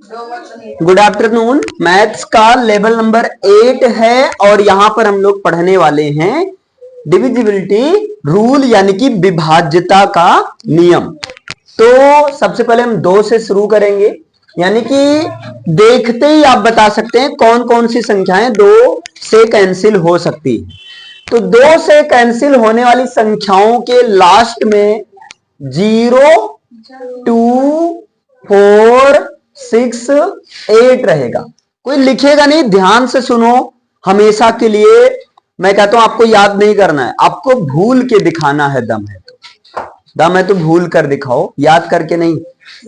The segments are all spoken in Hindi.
Good afternoon. मैथ्स का लेवल नंबर 8 है और यहां पर हम लोग पढ़ने वाले हैं डिविजिबिलिटी रूल यानी कि विभाज्यता का नियम। तो सबसे पहले हम 2 से शुरू करेंगे, यानी कि देखते ही आप बता सकते हैं कौन कौन सी संख्याएं 2 से कैंसिल हो सकती है। तो 2 से कैंसिल होने वाली संख्याओं के लास्ट में 0, 2, 4, 6, 8 रहेगा। कोई लिखेगा नहीं, ध्यान से सुनो। हमेशा के लिए मैं कहता हूं आपको याद नहीं करना है, आपको भूल के दिखाना है। दम है तो भूल कर दिखाओ, याद करके नहीं,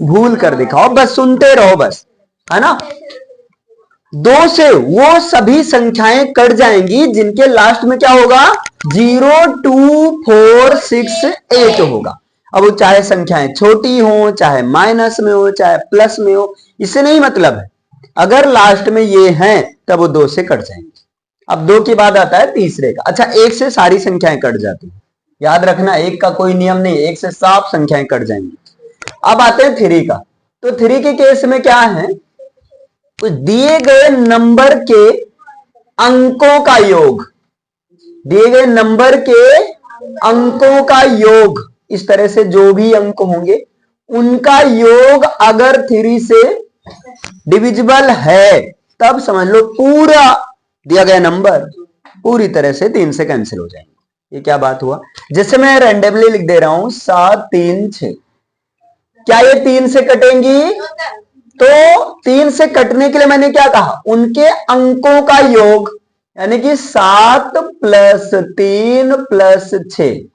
भूल कर दिखाओ। बस सुनते रहो, बस, है ना। 2 से वो सभी संख्याएं कट जाएंगी जिनके लास्ट में क्या होगा, 0, 2, 4, 6, 8 होगा। अब वो चाहे संख्याएं छोटी हो, चाहे माइनस में हो, चाहे प्लस में हो, इससे नहीं मतलब है। अगर लास्ट में ये हैं तब वो 2 से कट जाएंगे। अब 2 के बाद आता है तीसरे का। अच्छा, 1 से सारी संख्याएं कट जाती है, याद रखना। 1 का कोई नियम नहीं, 1 से साफ संख्याएं कट जाएंगी। अब आते हैं 3 का। तो 3 के केस में क्या है, तो दिए गए नंबर के अंकों का योग, दिए गए नंबर के अंकों का योग, इस तरह से जो भी अंक होंगे उनका योग अगर 3 से डिविजिबल है तब समझ लो पूरा दिया गया नंबर पूरी तरह से 3 से कैंसिल हो जाएंगे। ये क्या बात हुआ, जैसे मैं रैंडमली लिख दे रहा हूं 7, 3, 6, क्या ये 3 से कटेंगी? तो 3 से कटने के लिए मैंने क्या कहा, उनके अंकों का योग, यानी कि 7 + 3 + 6,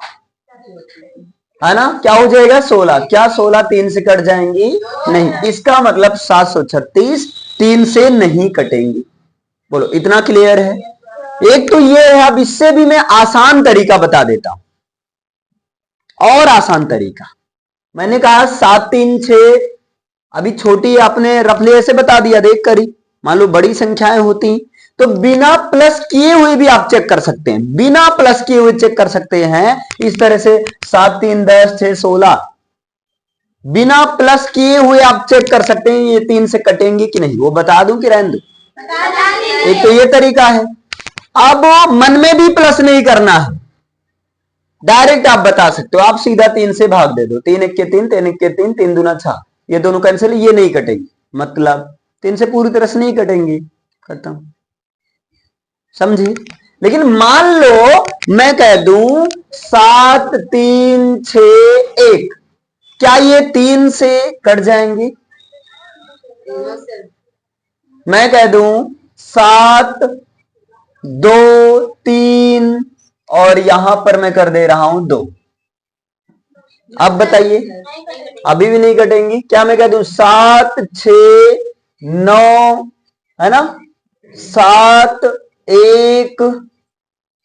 है ना, क्या हो जाएगा 16। क्या 16 3 से कट जाएंगी? नहीं। इसका मतलब 736 3 से नहीं कटेंगी। बोलो, इतना क्लियर है? एक तो ये है। अब इससे भी मैं आसान तरीका बता देता हूं, और आसान तरीका। मैंने कहा 7, 3, 6, अभी छोटी आपने रफली ऐसे बता दिया देख कर ही। मान लो बड़ी संख्याएं होती तो बिना प्लस किए हुए भी आप चेक कर सकते हैं, बिना प्लस किए हुए चेक कर सकते हैं। इस तरह से 7, 3, 10, 6, 16, बिना प्लस किए हुए आप चेक कर सकते हैं ये 3 से कटेंगे कि नहीं। वो बता दूं कि रहने दूं? एक तो ये तरीका है। अब मन में भी प्लस नहीं करना है, डायरेक्ट आप बता सकते हो। आप सीधा 3 से भाग दे दो, 3 1 के 3, 3 1 के 3, 3 दूना 6, ये दोनों कैंसिल, ये नहीं कटेंगे, मतलब 3 से पूरी तरह से नहीं कटेंगे, खत्म। समझे? लेकिन मान लो मैं कह दूं 7, 3, 6, 1, क्या ये 3 से कट जाएंगे? मैं कह दूं 7, 2, 3 और यहां पर मैं कर दे रहा हूं 2। अब बताइए, अभी भी नहीं कटेंगी। क्या मैं कह दूं 7, 6, 9, है ना, 7, 1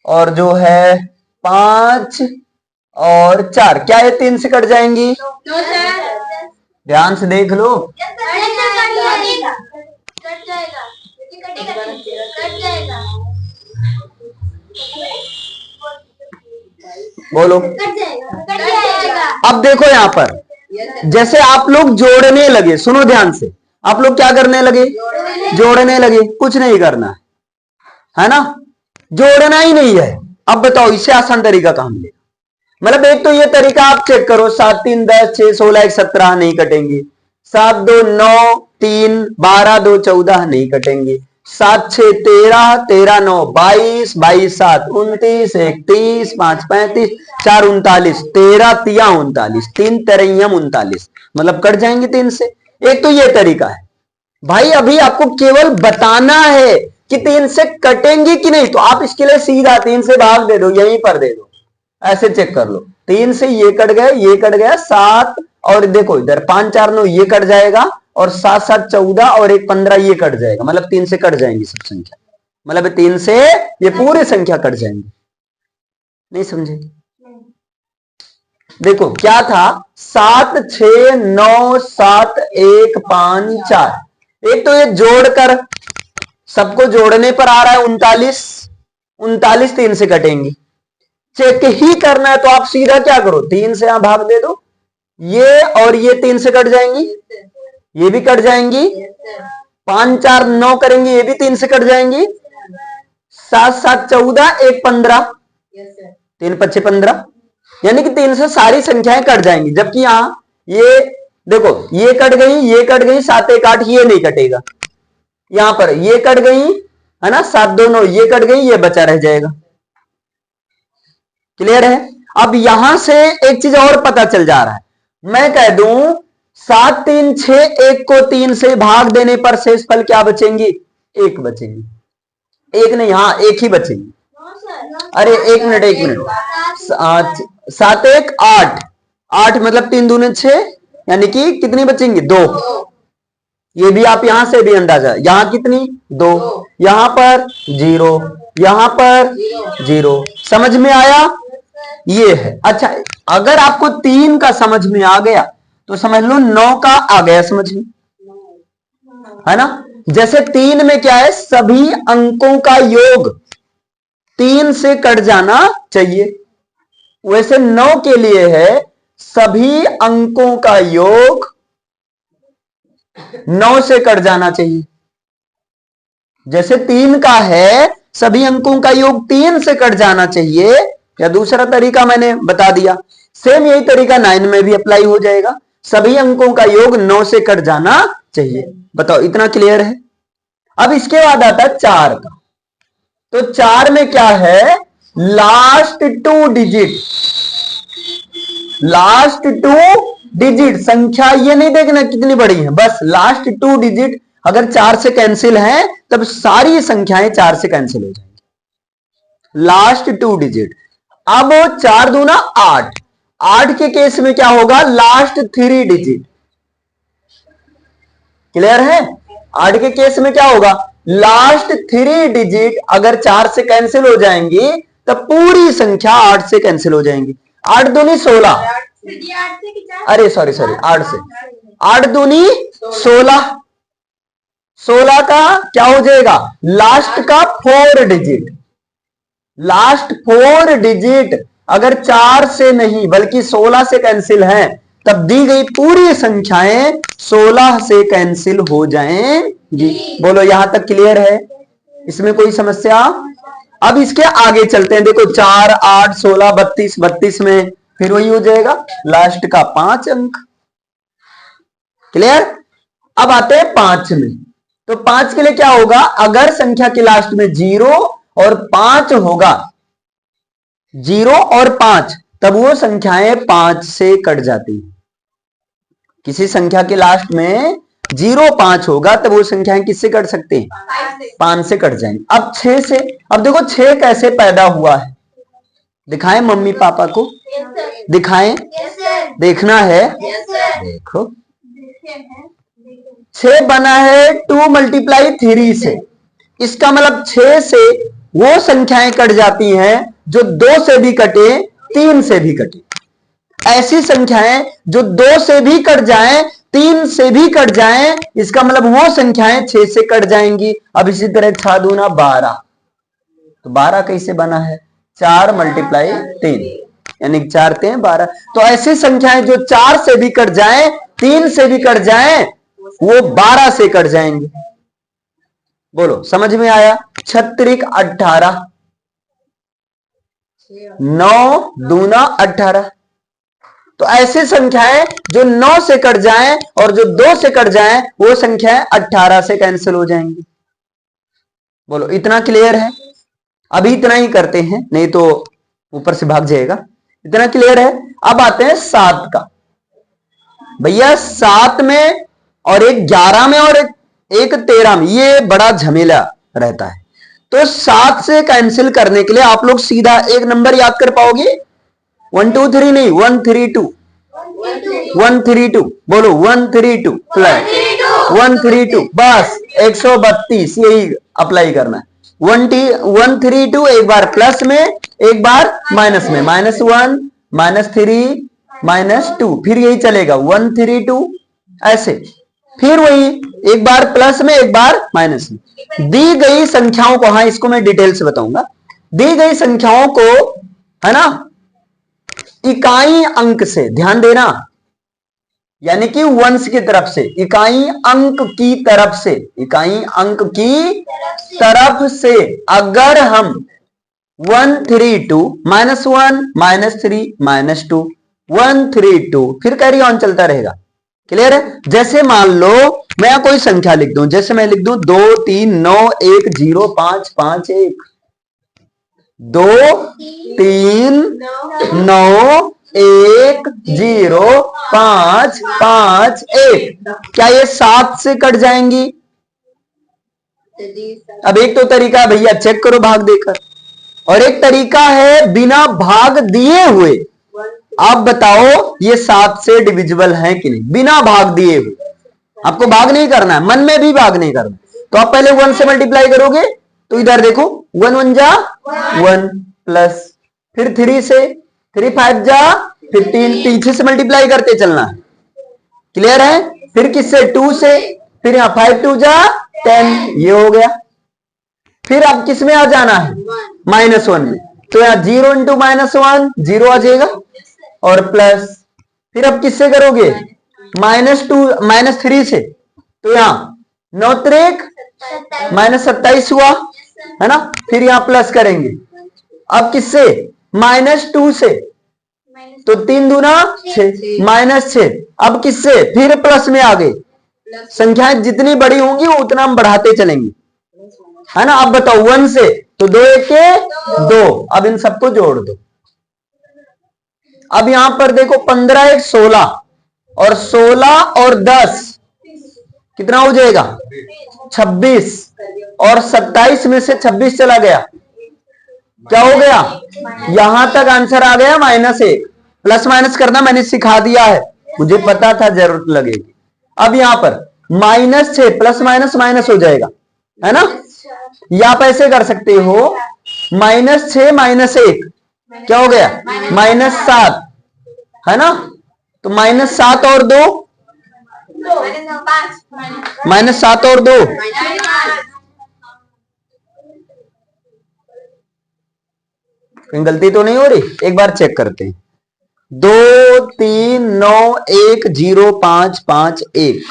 और जो है 5 और 4, क्या ये 3 से कट जाएंगी? ध्यान से देख लो। बोलो। अब देखो यहां पर, जैसे आप लोग जोड़ने लगे, सुनो ध्यान से, आप लोग क्या करने लगे? जोड़ने लगे। कुछ नहीं करना है ना, जोड़ना ही नहीं है। अब बताओ इससे आसान तरीका कहां मिलेगा? मतलब एक तो ये तरीका आप चेक करो, 7, 3, 10, 6, 16, 1, 17 नहीं कटेंगे। 7, 2, 9, 3, 12, 2, 14 नहीं कटेंगे। 7, 6, 13, 13, 9, 22, 22, 7, 29, 31, 5, 35, 4, 39, 13 तिया 39, 3 तरैयम 39, मतलब कट जाएंगे 3 से। एक तो ये तरीका है भाई। अभी आपको केवल बताना है कि 3 से कटेंगे कि नहीं, तो आप इसके लिए सीधा 3 से भाग दे दो, यहीं पर दे दो, ऐसे चेक कर लो। 3 से ये कट गए, ये कट गया 7, और देखो इधर 5, 4, 9 ये कट जाएगा, और 7, 7, 14 और 1, 15 ये कट जाएगा, मतलब 3 से कट जाएंगी सब संख्या। मतलब 3 से ये पूरी संख्या कट जाएंगी। नहीं समझे? देखो क्या था, 7, 6, 9, 7, 1, 5, 4। एक तो ये जोड़कर, सबको जोड़ने पर आ रहा है 39, 39 3 से कटेंगी। चेक ही करना है तो आप सीधा क्या करो, 3 से यहां भाग दे दो, ये और ये 3 से कट जाएंगी, ये भी कट जाएंगी। 5 4 9 करेंगे, ये भी 3 से कट जाएंगी। 7 7 14, 1 15, 3 5 15, यानी कि 3 से सारी संख्याएं कट जाएंगी। जबकि यहां ये देखो, ये कट गई, ये कट गई, 7 1 8, ये नहीं कटेगा। यहां पर ये कट गई है ना, 7 2 9, ये कट गई, ये बचा रह जाएगा। क्लियर है? अब यहां से एक चीज और पता चल जा रहा है। मैं कह दूं 7 3 6, 1 को 3 से भाग देने पर शेषफल क्या बचेंगी? 1 बचेंगी। 1 नहीं, हाँ 1 ही बचेंगी। अरे 1 मिनट 1 मिनट, 7 1 8, 8 मतलब 3 दूने 6, यानी कि कितनी बचेंगी? 2। ये भी आप यहां से भी अंदाजा, यहां कितनी? 2, यहां पर 0, यहां पर 0। समझ में आया? ये है। अच्छा, अगर आपको 3 का समझ में आ गया तो समझ लो 9 का आ गया समझ में, है ना। जैसे 3 में क्या है? सभी अंकों का योग 3 से कट जाना चाहिए, वैसे 9 के लिए है सभी अंकों का योग 9 से कट जाना चाहिए। जैसे 3 का है सभी अंकों का योग 3 से कट जाना चाहिए, या दूसरा तरीका मैंने बता दिया। सेम यही तरीका 9 में भी अप्लाई हो जाएगा, सभी अंकों का योग 9 से कट जाना चाहिए। बताओ, इतना क्लियर है? अब इसके बाद आता है 4 का। तो 4 में क्या है? लास्ट 2 डिजिट, लास्ट 2 डिजिट संख्या ये नहीं देखना कितनी बड़ी है, बस लास्ट 2 डिजिट अगर 4 से कैंसिल है तब सारी संख्याएं 4 से कैंसिल हो जाएंगी। Last 2 digit. अब 4 दूना 8, 8 के केस में क्या होगा? Last 3 digit. क्लियर है? 8 के केस में क्या होगा? लास्ट 3 डिजिट अगर 4 से कैंसिल हो जाएंगी तब पूरी संख्या 8 से कैंसिल हो जाएंगी। 8 दूनी 16, अरे सॉरी 8 से, 8 दूनी 16, 16 का क्या हो जाएगा? लास्ट का 4 डिजिट। लास्ट 4 डिजिट अगर 4 से नहीं बल्कि 16 से कैंसिल है तब दी गई पूरी संख्याएं 16 से कैंसिल हो जाएंगी। बोलो, यहां तक क्लियर है? इसमें कोई समस्या? अब इसके आगे चलते हैं। देखो 4 8 16 32, 32 में फिर वही हो जाएगा लास्ट का 5 अंक। क्लियर? अब आते हैं 5 में। तो 5 के लिए क्या होगा? अगर संख्या के लास्ट में 0 और 5 होगा, 0 और 5, तब वो संख्याएं 5 से कट जाती है। किसी संख्या के लास्ट में 0 5 होगा तब वो संख्याएं किससे कट सकते हैं? 5 से कट जाएंगे। अब 6 से, अब देखो 6 कैसे पैदा हुआ है, दिखाएं मम्मी पापा को, दिखाएं, देखना है। देखो 6 बना है 2 × 3 से। इसका मतलब 6 से वो संख्याएं कट जाती हैं जो 2 से भी कटे, 3 से भी कटे। ऐसी संख्याएं जो 2 से भी कट जाएं, 3 से भी कट जाएं, इसका मतलब वो संख्याएं 6 से कट जाएंगी। अब इसी तरह 6 दूना 12, तो 12 कैसे बना है? 4 × 3, यानी 4 3 12। तो ऐसी संख्याएं जो 4 से भी कट जाएं, 3 से भी कट जाएं, वो 12 से कट जाएंगे। बोलो, समझ में आया? 36 18, 9 दूना 18। तो ऐसी संख्याएं जो 9 से कट जाएं और जो 2 से कट जाएं, वो संख्याएं 18 से कैंसिल हो जाएंगी। बोलो, इतना क्लियर है? अभी इतना ही करते हैं, नहीं तो ऊपर से भाग जाएगा। इतना क्लियर है? अब आते हैं 7 का। भैया 7 में और एक 11 में और एक 13 में, ये बड़ा झमेला रहता है। तो 7 से कैंसिल करने के लिए आप लोग सीधा एक नंबर याद कर पाओगे? 1 2 3 नहीं, 1 3 2, 1 3 2। बोलो 1 3 2 प्लस 1 3 2, बस 132 यही अप्लाई करना है। 1 3 2, एक बार प्लस में एक बार माइनस में, -1 -3 -2, फिर यही चलेगा 1 3 2 ऐसे, फिर वही एक बार प्लस में एक बार माइनस में। दी गई संख्याओं को, हाँ इसको मैं डिटेल से बताऊंगा, दी गई संख्याओं को, है ना, इकाई अंक से, ध्यान देना, यानी कि वंश की तरफ से, इकाई अंक की तरफ से, इकाई अंक की तरफ से अगर हम 1 3 2 -1 -3 -2 1 3 2 फिर कैरी ऑन चलता रहेगा। क्लियर है? जैसे मान लो मैं यहां कोई संख्या लिख दूं, जैसे मैं लिख दूं 2 3 9 1 0 5 5 1, 2 3 9 1 0 5 5 1। क्या ये 7 से कट जाएंगी? अब एक तो तरीका है भैया चेक करो भाग देकर, और एक तरीका है बिना भाग दिए हुए। आप बताओ ये 7 से डिविजिबल है कि नहीं, बिना भाग दिए हुए। आपको भाग नहीं करना है, मन में भी भाग नहीं करना। तो आप पहले 1 से मल्टीप्लाई करोगे तो इधर देखो 1 1 जा 1 प्लस, फिर 3 से 3 5 जा 15, पीछे से मल्टीप्लाई करते चलना है। क्लियर है? फिर किससे? 2 से, फिर यहां 5 2 जा 10, ये हो गया। फिर अब किस में आ जाना है? -1 में। तो यहां 0 इंटू -1 0 आ जाएगा, और प्लस, फिर अब किससे करोगे? -3 से, तो यहां 9 त्रिक -27 हुआ है ना। फिर यहां प्लस करेंगे, अब किससे? -2 से, तो 3 दूना 6 -6। अब किससे? फिर प्लस में आ गए। संख्याएं जितनी बड़ी होंगी उतना हम बढ़ाते चलेंगे, है ना। अब बताओ 1 से, तो 2 1 के 2। अब इन सबको जोड़ दो। अब यहां पर देखो 15 1 16, और 16 और 10 कितना हो जाएगा? 26, और 27 में से 26 चला गया, क्या हो गया? यहां तक आंसर आ गया -1। प्लस माइनस करना मैंने सिखा दिया है, मुझे पता था जरूरत लगेगी। अब यहां पर -6 प्लस माइनस माइनस हो जाएगा, है ना। या आप ऐसे कर सकते हो -6 -1 क्या हो गया? -7, है ना। तो -7 और 2, -7 और 2, कहीं गलती तो नहीं हो रही? एक बार चेक करते हैं। 2 3 9 1 0 5 5 1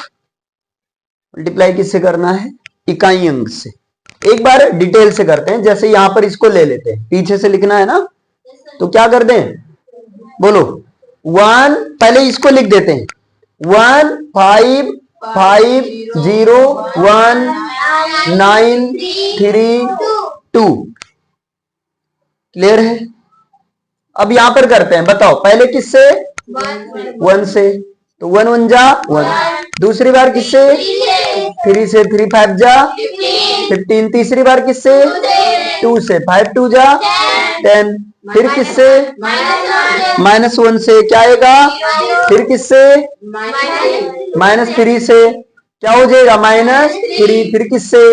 मल्टीप्लाई किससे करना है? इकाई अंक से। एक बार डिटेल से करते हैं, जैसे यहां पर इसको ले लेते हैं, पीछे से लिखना है ना, तो क्या कर दें? बोलो 1, पहले इसको लिख देते हैं 1 5 5 0 1 9 3 2। क्लियर है? अब यहां पर करते हैं, बताओ पहले किससे? 1 से, तो 1 1 जा 1। दूसरी बार किससे? 3 से, 3 5 जा 15। तीसरी बार किससे? 2 से, 5 2 जा 10। फिर किससे? -1 से, क्या आएगा? फिर किससे? -3 से, क्या हो जाएगा? -3। फिर किससे?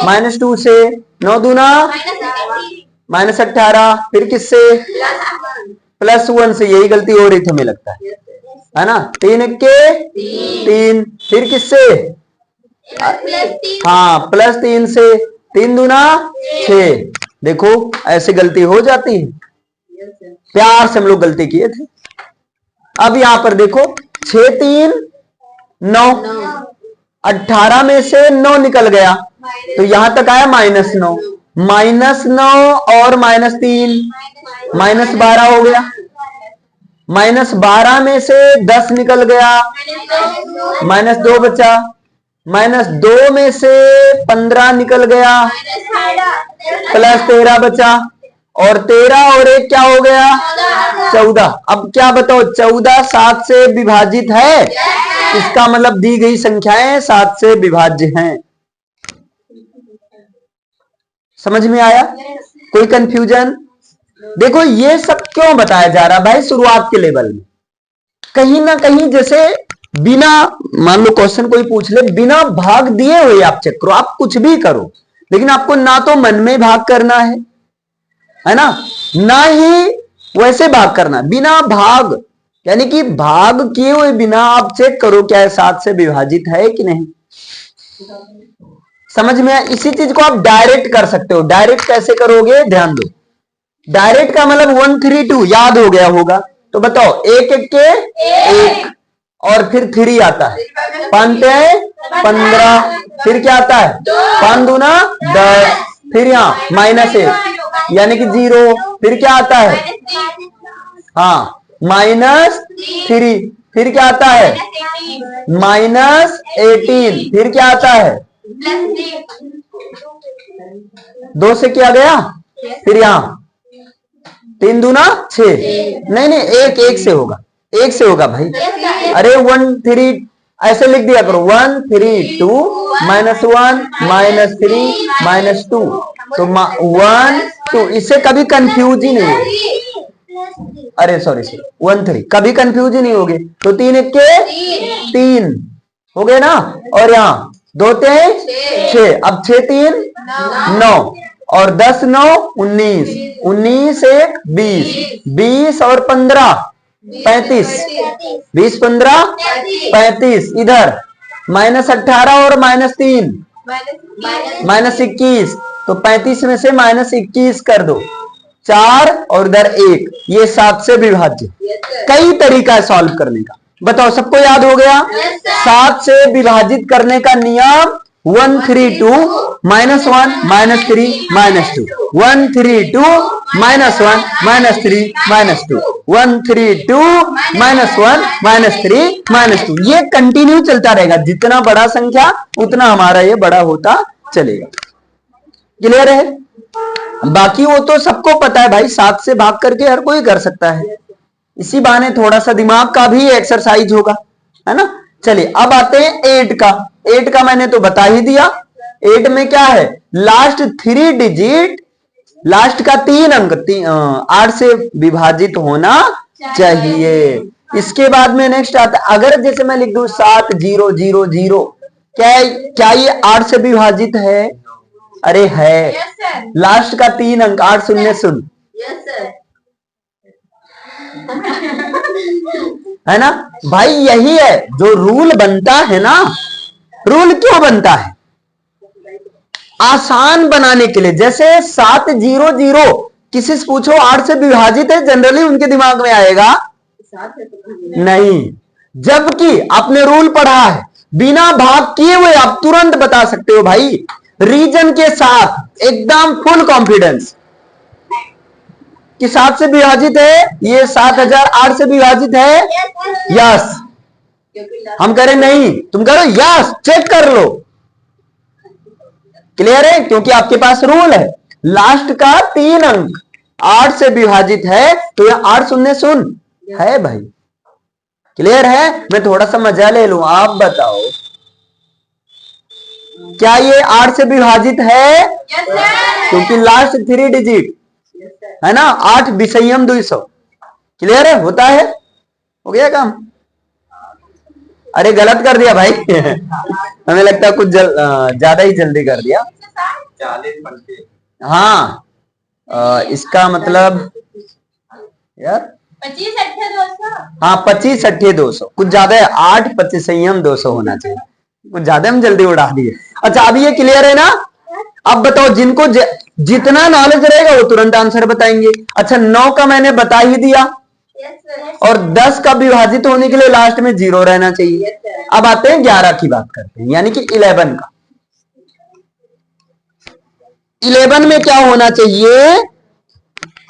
-2 से, 9 दूना -18। फिर किससे? +1 से। यही गलती हो रही थी हमें लगता है ना। 3 के 3। फिर किससे? हाँ, +3 से, 3 दूना 6। देखो ऐसे गलती हो जाती है, प्यार से हम लोग गलती किए थे। अब यहां पर देखो 6 3 9, 18 में से 9 निकल गया, तो यहां तक आया -9। -9 और -3 -12 हो गया। -12 में से 10 निकल गया, -2 बचा। -2 में से 15 निकल गया, +13 बचा। और 13 और 1 क्या हो गया? 14। अब क्या बताओ, 14 7 से विभाजित है? इसका मतलब दी गई संख्याएं 7 से विभाज्य हैं। समझ में आया? कोई कंफ्यूजन? देखो ये सब क्यों बताया जा रहा है भाई, शुरुआत के लेवल में कहीं ना कहीं, जैसे बिना, मान लो क्वेश्चन कोई पूछ ले, बिना भाग दिए हुए आप चेक करो, आप कुछ भी करो, लेकिन आपको ना तो मन में भाग करना है ना, ना ही वैसे भाग करना, बिना भाग, यानी कि भाग किए हुए बिना आप चेक करो क्या 7 से विभाजित है कि नहीं। समझ में आया? इसी चीज को आप डायरेक्ट कर सकते हो। डायरेक्ट कैसे करोगे? ध्यान दो, डायरेक्ट का मतलब 1 3 2 याद हो गया होगा। तो बताओ 1 1 के 1, और फिर 3 आता है, 5 है 15, फिर क्या आता है 5 दूना 10, फिर यहाँ -1 यानी कि 0, फिर क्या आता है हाँ -3, फिर क्या आता है -18, फिर क्या आता है 2 से क्या गया, फिर यहाँ 3 दूना 6, नहीं एक से होगा, एक से होगा भाई। अरे 1 3 ऐसे लिख दिया करो, 1 3 2 -1 -3 -2, तो 1 2, इससे कभी कंफ्यूज ही नहीं होगी। अरे सॉरी 1 3 कभी कंफ्यूज ही नहीं होगी। तो 3 1 के 3 हो गए ना, और यहाँ 2 3 6, अब 6 3 9 और 10 9 19, 19 1 20, 20 और 15 35, 20 15 35, इधर -18 और -3 -21, तो 35 में से -21 कर दो, 4 और इधर 1, ये 7 से विभाज्य। कई तरीका है सॉल्व करने का, बताओ सबको याद हो गया? 7 से विभाजित करने का नियम 1 3 2 -1 -3 -2, 1 3 2 -1 -3 -2, 1 3 2 -1 -3 -2, ये कंटिन्यू चलता रहेगा। जितना बड़ा संख्या उतना हमारा ये बड़ा होता चलेगा। क्लियर है? बाकी वो तो सबको पता है भाई, 7 से भाग करके हर कोई कर सकता है। इसी बहाने थोड़ा सा दिमाग का भी एक्सरसाइज होगा, है ना। चलिए अब आते हैं 8 का। 8 का मैंने तो बता ही दिया। 8 में क्या है, लास्ट 3 डिजिट, लास्ट का 3 अंक 8 से विभाजित होना चाहिए। इसके बाद में नेक्स्ट आता है, अगर जैसे मैं लिख दूं 7 0 0 0, क्या ये 8 से विभाजित है? अरे है। लास्ट का 3 अंक 8 0 0, है ना भाई। यही है जो रूल बनता है ना। रूल क्यों बनता है? आसान बनाने के लिए। जैसे 7 0 0 किसी से पूछो 8 से विभाजित है, जनरली उनके दिमाग में आएगा नहीं, जबकि आपने रूल पढ़ा है, बिना भाग किए हुए आप तुरंत बता सकते हो भाई, रीजन के साथ एकदम फुल कॉन्फिडेंस कि 7 से विभाजित है, ये 7008 से विभाजित है। यस, हम करें नहीं, तुम करो यस, चेक कर लो। क्लियर है? क्योंकि आपके पास रूल है, लास्ट का 3 अंक 8 से विभाजित है, तो यह 8 0 0 है भाई। क्लियर है? मैं थोड़ा सा मजा ले लूं, आप बताओ क्या ये 8 से विभाजित है? क्योंकि लास्ट 3 डिजिट है ना, 8 विषयम 200। क्लियर है? होता है? हो गया काम? अरे गलत कर दिया भाई हमें लगता है कुछ ज्यादा ही जल्दी कर दिया। हाँ, इसका मतलब यार 25 8 200। हाँ 25 8 200 कुछ ज्यादा है, 8 25 संयम 200 होना चाहिए, कुछ ज्यादा हम जल्दी उड़ा दिए। अच्छा अभी ये क्लियर है ना? अब बताओ जिनको जितना नॉलेज रहेगा वो तुरंत आंसर बताएंगे। अच्छा 9 का मैंने बता ही दिया, और 10 का विभाजित होने के लिए लास्ट में 0 रहना चाहिए। अब आते हैं 11 की बात करते हैं, यानी कि 11 का। 11 में क्या होना चाहिए?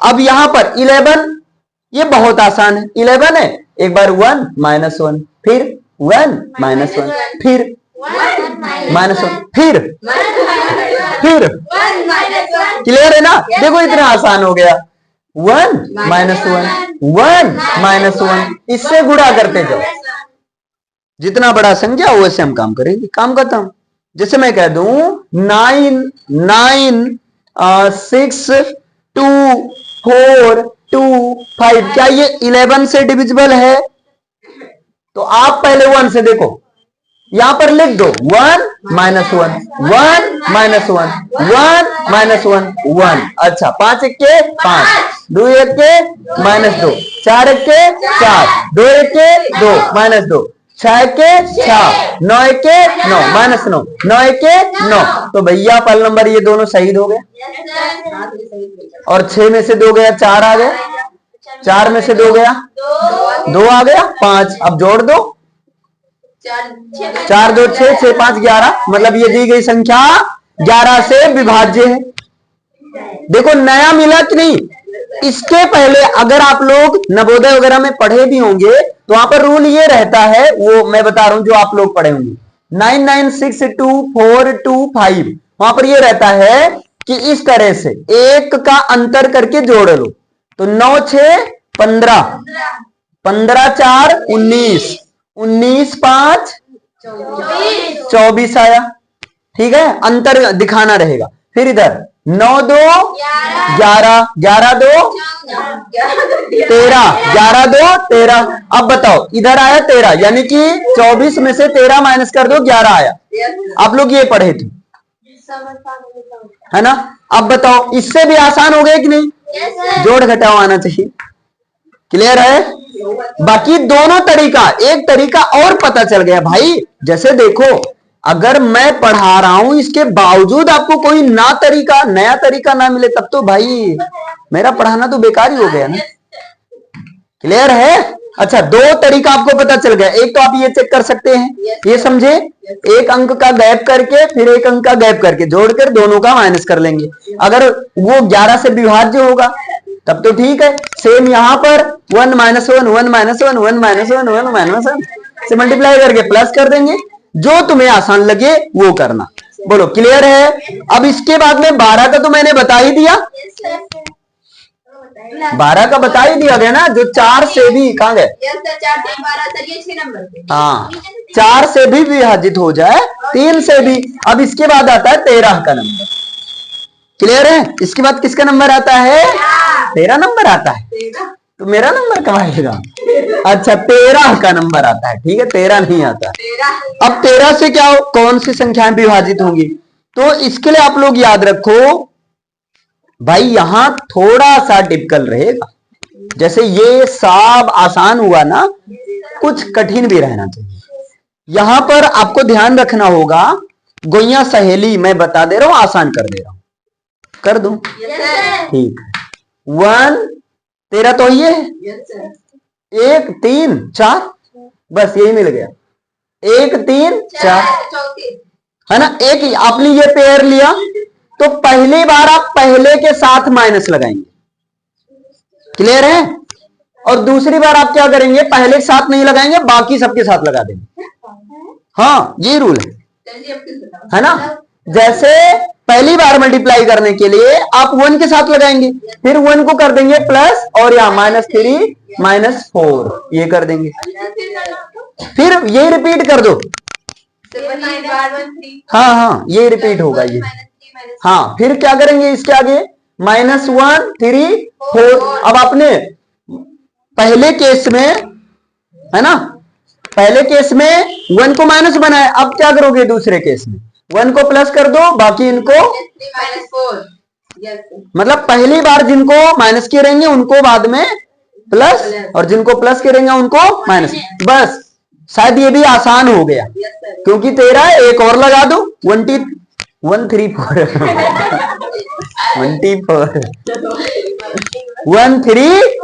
अब यहां पर 11 ये बहुत आसान है। 11 है, एक बार 1 -1, फिर 1 -1, फिर -1, फिर क्लियर है ना? देखो इतना आसान हो गया। 1 -1 1 -1, इससे गुणा करते जाओ, जितना बड़ा संख्या हो वैसे हम काम करेंगे, काम खत्म। जैसे मैं कह दूं 9 9 6 2 4 2 5, क्या ये 11 से डिविजिबल है? तो आप पहले 1 से देखो, यहां पर लिख दो 1 -1 1 -1 1 -1 1। अच्छा 5 1 के 5, 2 1 के -2, 4 1 के 4, 2 1 के 2 -2, 6 1 के 6, 9 1 के 9 -9, 9 1 के 9। तो भैया पहला नंबर ये दोनों शहीद हो गए, और 6 में से 2 गया, 4 आ गया, 4 में से 2 गया, 2 आ गया, 5। अब जोड़ दो, 4 2 6 6 5 11, मतलब ये दी गई संख्या 11 से विभाज्य है। देखो नया मिला कि नहीं। इसके पहले अगर आप लोग नवोदय वगैरह में पढ़े भी होंगे तो वहां पर रूल ये रहता है, वो मैं बता रहा हूं जो आप लोग पढ़े होंगे, 99624225, वहां पर ये रहता है कि इस तरह से एक का अंतर करके जोड़ लो, तो 9 6 15, 15 4 19, 19 5 24 आया। ठीक है, अंतर दिखाना रहेगा। फिर इधर 9 2 11, 11 2 13, 11 2 13। अब बताओ इधर आया 13, यानी कि 24 में से 13 माइनस कर दो, 11 आया। आप लोग ये पढ़े थे, है ना। अब बताओ इससे भी आसान हो गया कि नहीं, जोड़ घटाओ आना चाहिए। क्लियर है। बाकी दोनों तरीका, एक तरीका और पता चल गया भाई। जैसे देखो अगर मैं पढ़ा रहा हूं इसके बावजूद आपको कोई नया तरीका ना मिले, तब तो भाई मेरा पढ़ाना तो बेकार ही हो गया ना। क्लियर है। अच्छा, दो तरीका आपको पता चल गया। एक तो आप ये चेक कर सकते हैं, ये समझे, एक अंक का गैप करके फिर एक अंक का गैप करके जोड़कर दोनों का माइनस कर लेंगे। अगर वो 11 से विभाज्य होगा तब तो ठीक है। सेम यहां पर 1 -1 1 -1 1 -1 1 -1 से मल्टीप्लाई करके प्लस कर देंगे। जो तुम्हें आसान लगे वो करना। बोलो क्लियर है। अब इसके बाद में 12 का तो मैंने बता ही दिया, 12 का बता ही दिया गया ना, जो 4 से भी कहां गए, हाँ 4 से भी विभाजित हो जाए, 3 से भी। अब इसके बाद आता है 13 का नंबर। क्लियर है। इसके बाद किसका नंबर आता है, 13 नंबर आता है। तो मेरा नंबर कब आएगा, अच्छा 13 का नंबर आता है। ठीक है, 13 नहीं आता। अब 13 से क्या हो, कौन सी संख्याएं विभाजित होंगी, तो इसके लिए आप लोग याद रखो भाई, यहां थोड़ा सा टिपिकल रहेगा। जैसे ये सब आसान हुआ ना, कुछ कठिन भी रहना चाहिए। यहां पर आपको ध्यान रखना होगा, गोइया सहेली मैं बता दे रहा हूं, आसान कर दे रहा हूं, कर दूं, ठीक है। 1 13 तो ये है, 1 3 4, बस यही मिल गया, 1 3 4, है ना। एक आपने ये पेयर लिया तो पहली बार आप पहले के साथ माइनस लगाएंगे। क्लियर है। और दूसरी बार आप क्या करेंगे, पहले के साथ नहीं लगाएंगे, बाकी सबके साथ लगा देंगे। हाँ ये रूल है ना। जैसे पहली बार मल्टीप्लाई करने के लिए आप 1 के साथ लगाएंगे, फिर 1 को कर देंगे प्लस, और यहां -3 -4 ये कर देंगे, फिर ये रिपीट कर दो। हाँ हाँ ये रिपीट होगा ये। हाँ फिर क्या करेंगे इसके आगे, -1 3 4। अब आपने पहले केस में, है ना, पहले केस में 1 को माइनस बनाया, अब क्या करोगे दूसरे केस में 1 को प्लस कर दो, बाकी इनको मतलब पहली बार जिनको माइनस किए रहेंगे उनको बाद में प्लस, और जिनको प्लस करेंगे उनको माइनस। बस शायद ये भी आसान हो गया, क्योंकि 13 एक और लगा दो, 1 3 4 1 3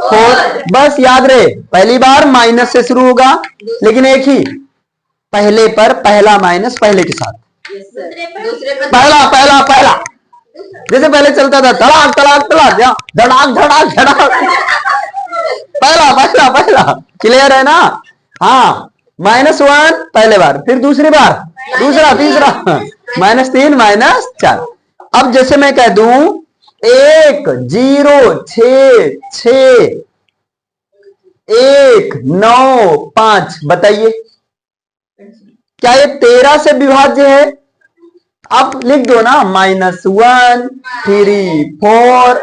4। बस याद रहे पहली बार माइनस से शुरू होगा, लेकिन एक ही, पहले पर पहला माइनस पहले के साथ, पहला पहला पहला, जैसे पहले चलता था तड़ाक तड़ाक तड़ाक, धड़ाक धड़ाक धड़ाक, पहला पहला पहला। क्लियर है ना। हाँ -1 पहले बार, फिर दूसरी बार दूसरा, तीसरा -3 -4। अब जैसे मैं कह दूं 1 0 6 6 1 9 5, बताइए क्या ये 13 से विभाज्य है। अब लिख दो ना, -1 3 4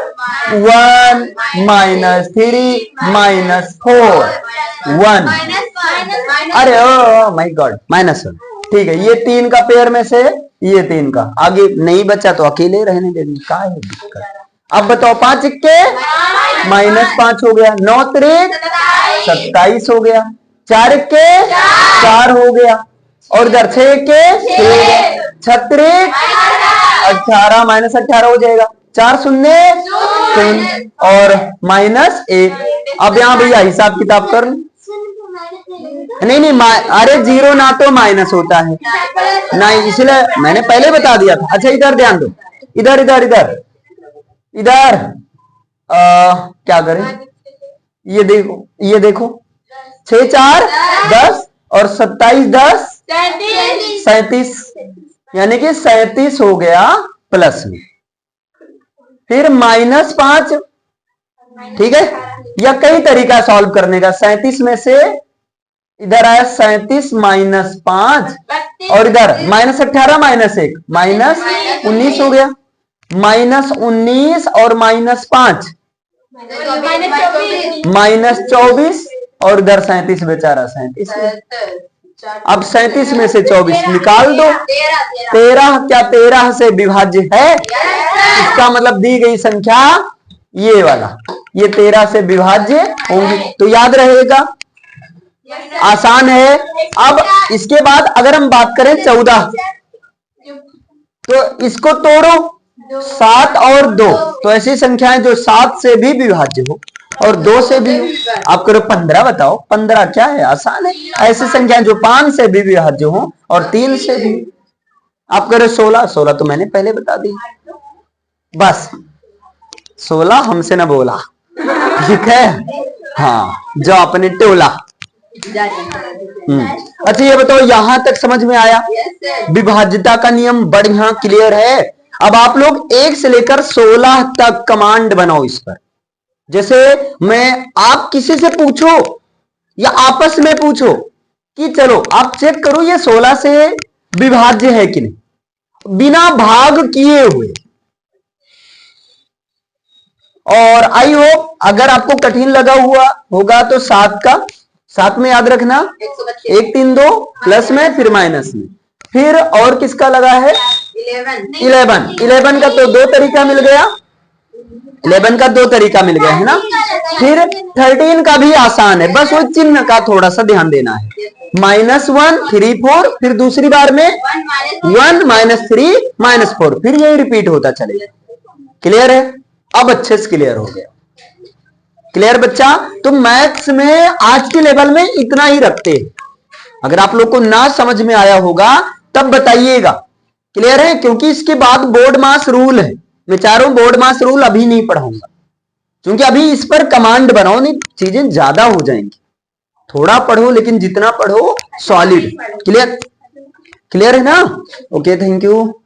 1 -3 -4 1। अरे ओ माय गॉड, -1। ठीक है, ये 3 का पेयर में से ये 3 का, आगे नहीं बचा तो अकेले रहने देंगे, क्या है दिक्कत। अब बताओ 5 इक्के -5 हो गया, 9 3 27 हो गया, 4 इक्के 4 हो गया, और इधर 6 इक्के 36 18 -18 हो जाएगा, 4 शून्य 0 और -1। अब यहां भैया हिसाब किताब कर लो, नहीं नहीं, अरे जीरो ना तो माइनस होता है नहीं, इसलिए मैंने पहले बता दिया था। अच्छा इधर ध्यान दो, इधर इधर इधर इधर क्या करें, ये देखो, ये देखो, 6 4 10 और 27 10 37, यानी कि 37 हो गया प्लस में, फिर -5, ठीक है। या कई तरीका सॉल्व करने का, 37 में से इधर आया 37 -5 और इधर -18 -1 -19 हो गया, -19 और -5 -24 और इधर 37 बेचारा 37। अब 37 में से 24 निकाल दो, 13 क्या 13 से विभाज्य है? इसका मतलब दी गई संख्या ये वाला, ये 13 से विभाज्य होंगी, तो याद रहेगा, आसान है। अब इसके बाद अगर हम बात करें 14, तो इसको तोड़ो, 7 और 2, तो ऐसी संख्याएं जो 7 से भी विभाज्य हो और 2 से भी हो। आप करो 15, बताओ 15 क्या है? आसान है। ऐसी संख्याएं जो 5 से भी विभाज्य हो और 3 से भी। आप करो 16, 16 तो मैंने पहले बता दी, बस 16 हमसे ना बोला, ठीक है, हाँ, जो आपने टोला। अच्छा ये बताओ, यहां तक समझ में आया? विभाज्यता का नियम बढ़िया क्लियर है। अब आप लोग 1 से लेकर 16 तक कमांड बनाओ इस पर। जैसे आप किसी से पूछो या आपस में पूछो कि चलो आप चेक करो ये 16 से विभाज्य है कि नहीं, बिना भाग किए हुए। और आई होप अगर आपको कठिन लगा हुआ होगा तो 7 में याद रखना, 1 3 2 प्लस में फिर माइनस में, फिर और किसका लगा है? 11 का तो 2 तरीका मिल गया, 11 का 2 तरीका मिल गया है ना। फिर 13 का भी आसान है, बस वो चिन्ह का थोड़ा सा ध्यान देना है, -1 3 4, फिर दूसरी बार में 1 -3 -4, फिर यही रिपीट होता चलेगा। क्लियर है? अब अच्छे से क्लियर हो गया। क्लियर बच्चा? तो मैथ्स में आज के लेवल में इतना ही रखते हैं। अगर आप लोग को ना समझ में आया होगा तब बताइएगा। क्लियर है? क्योंकि इसके बाद बोर्ड मास रूल है, मैं चाह रहा हूं बोर्ड मास रूल अभी नहीं पढ़ाऊंगा, क्योंकि अभी इस पर कमांड बनाओ, नहीं चीजें ज्यादा हो जाएंगी। थोड़ा पढ़ो लेकिन जितना पढ़ो सॉलिड। क्लियर? क्लियर है ना? Okay, thank you.